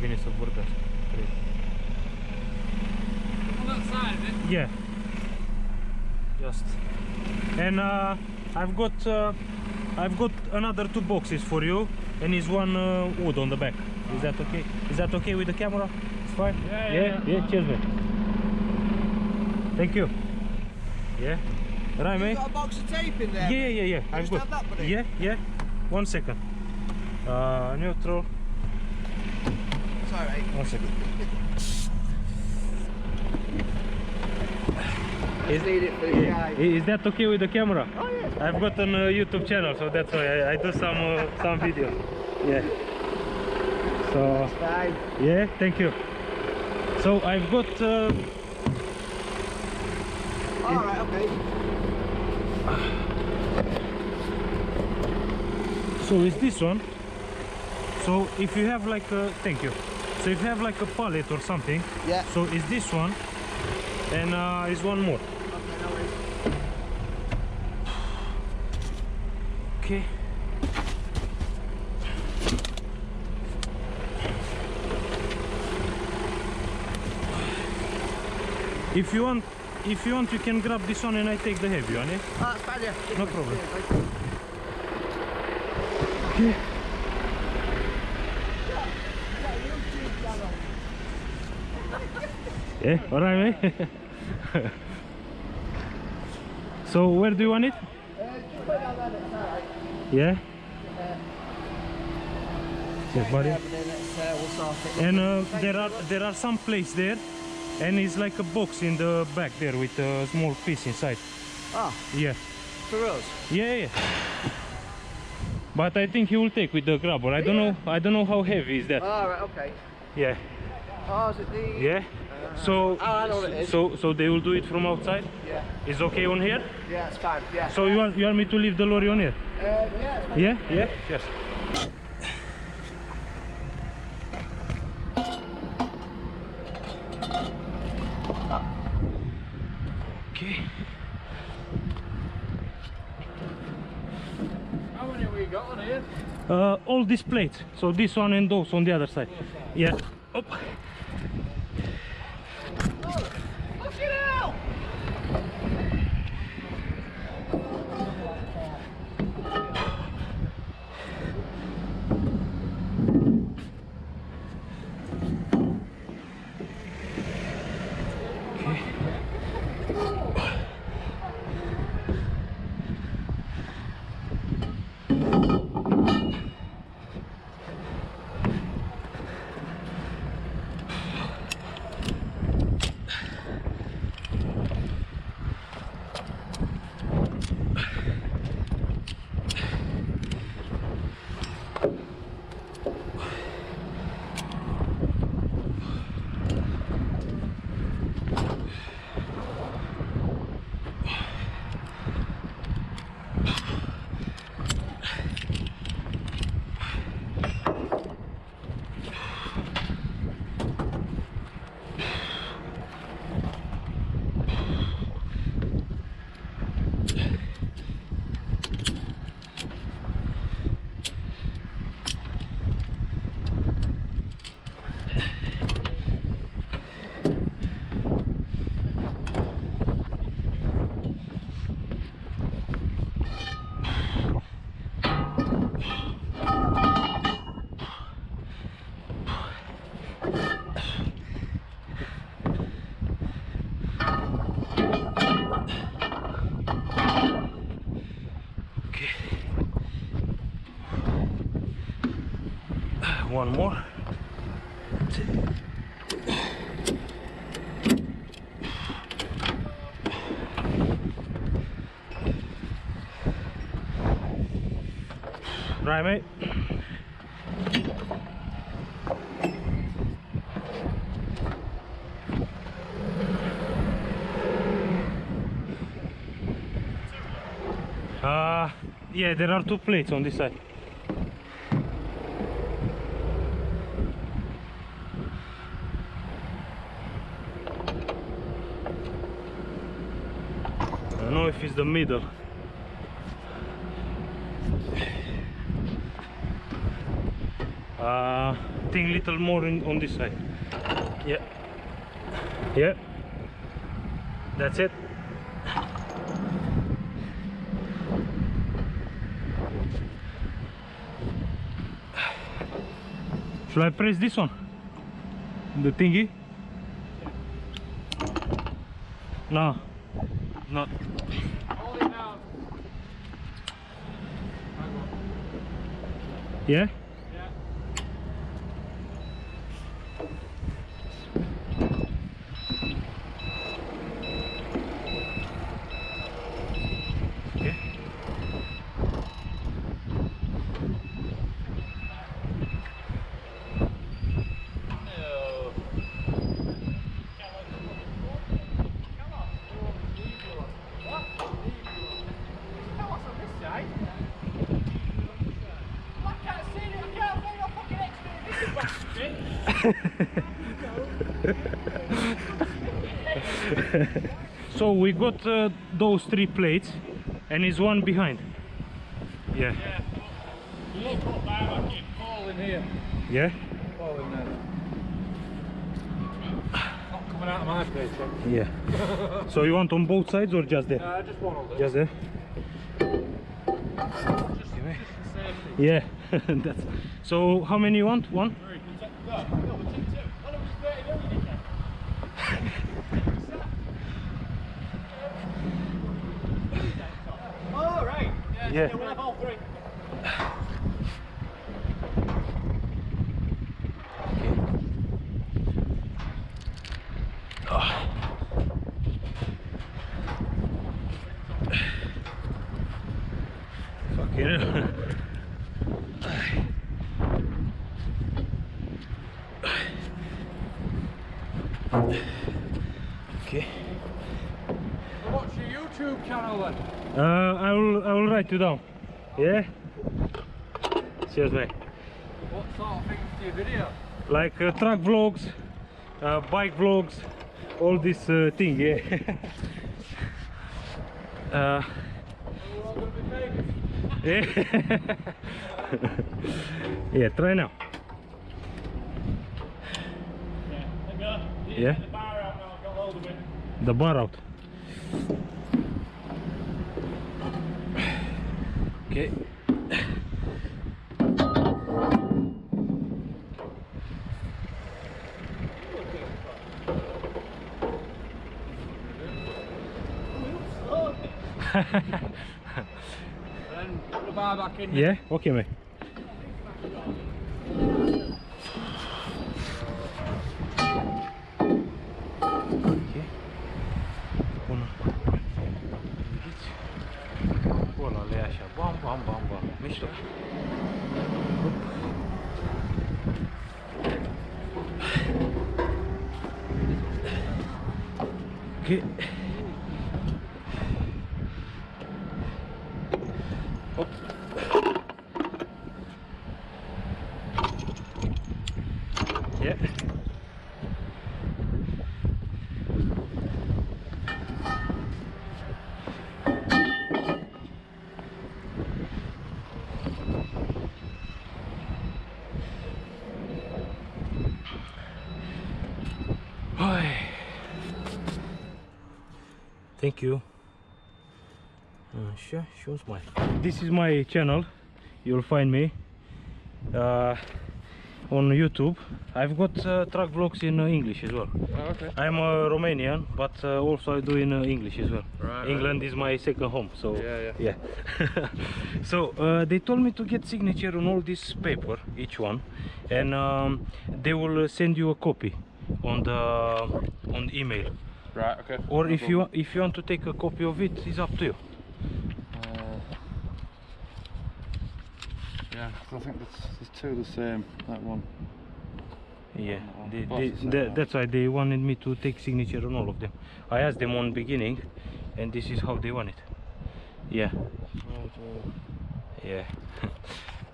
bine să vorbească. Cred. On that side, is it? Yeah. Just. And I've got another 2 boxes for you, and is one wood on the back. Is that okay? Is that okay with the camera? It's fine. Yeah. Cheers, man. Thank you. Yeah. Right, mate. You got a box of tape in there? Yeah. I've got. Have that, buddy? Yeah. 1 second. Neutral. Sorry. 1 second. Need it for the guy. Is that okay with the camera? Oh yeah. I've got a YouTube channel, so that's why I do some videos. Yeah. So Fine. yeah, thank you. So I've got. Alright, okay. So is this one? So if you have like a thank you. So if you have like a pallet or something. Yeah. So is this one, and is one more. Okay, no worries. Okay. If you want, you can grab this one and I take the heavy one, yeah? Oh, that's fine, yeah. No problem. Yeah, thank you. Okay. Yeah, alright, mate. So where do you want it? Just put it down there, it's alright. Yeah. Yes, buddy. Yeah, but then we'll sort it. And there are some plates there, and it's like a box in the back there with a small piece inside. Oh, Yeah. for us? Yeah. But I think he will take with the grabber. I don't know how heavy is that. Alright, okay. Yeah. Oh, is it the... Yeah. So I know what it is. so they will do it from outside. Yeah. It's okay on here. Yeah, it's fine, yeah. So you want me to leave the lorry on here? Yeah, it's fine. Yeah. Yes. Okay. How many have we got on here? All these plates. So this one and those on the other side. Yeah. Up. Look it out! One more. Right, mate. Yeah, there are 2 plates on this side. I don't know if it's the middle. something little more on this side. Yeah. Yeah. That's it. Shall I press this one? The thingy? No. Not. Hold it now. Yeah? Yeah. Okay. So we got those 3 plates and is one behind. Yeah. You look up there, I keep falling here. Yeah? Falling there. Not coming out of my face, Yeah. So you want on both sides or just there? just one of them. Just there? Just safety. Yeah. That's. So how many you want? One? Three. No, we'll take two. Oh, no, it's 30 million, you said. Oh, right. Yeah. We'll have all three. Fucking hell. Okay. So what's your YouTube channel then? I will write you down. Yeah. Cheers, mate. What sort of things do you video? Like truck vlogs, bike vlogs, all this thing. Yeah. We're all going to be famous. Yeah. Yeah. Try now. Yeah. Yeah. The bar out now, I've got hold of it. The bar out. Okay. Then put the bar back in. Yeah. Okay, mate. Ăla le ia așa, bam, bam, bam, bam, mișto. Ok. Hop. Yeah. Thank you. Show smile. This is my channel. You'll find me on YouTube. I've got truck vlogs in English as well. Oh, okay. I'm Romanian, but also I do in English as well. Right, England is my second home, so Yeah. So they told me to get signature on all this paper, each one, and they will send you a copy on the email. Right, okay. Or No if problem. you want to take a copy of it, it's up to you. Yeah, 'cause I think there's two the same, that one. Yeah, Both the same, that's why they wanted me to take signature on all of them. I asked them on beginning, and this is how they want it. Yeah, yeah.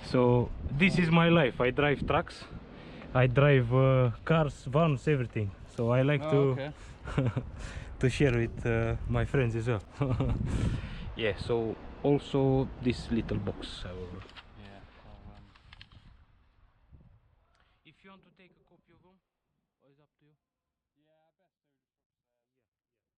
So this is my life. I drive trucks, I drive cars, vans, everything. So I like to Okay. to share with my friends as well. Yeah. So also this little box. I will. Yeah. If you want to take a copy of them, it's up to you.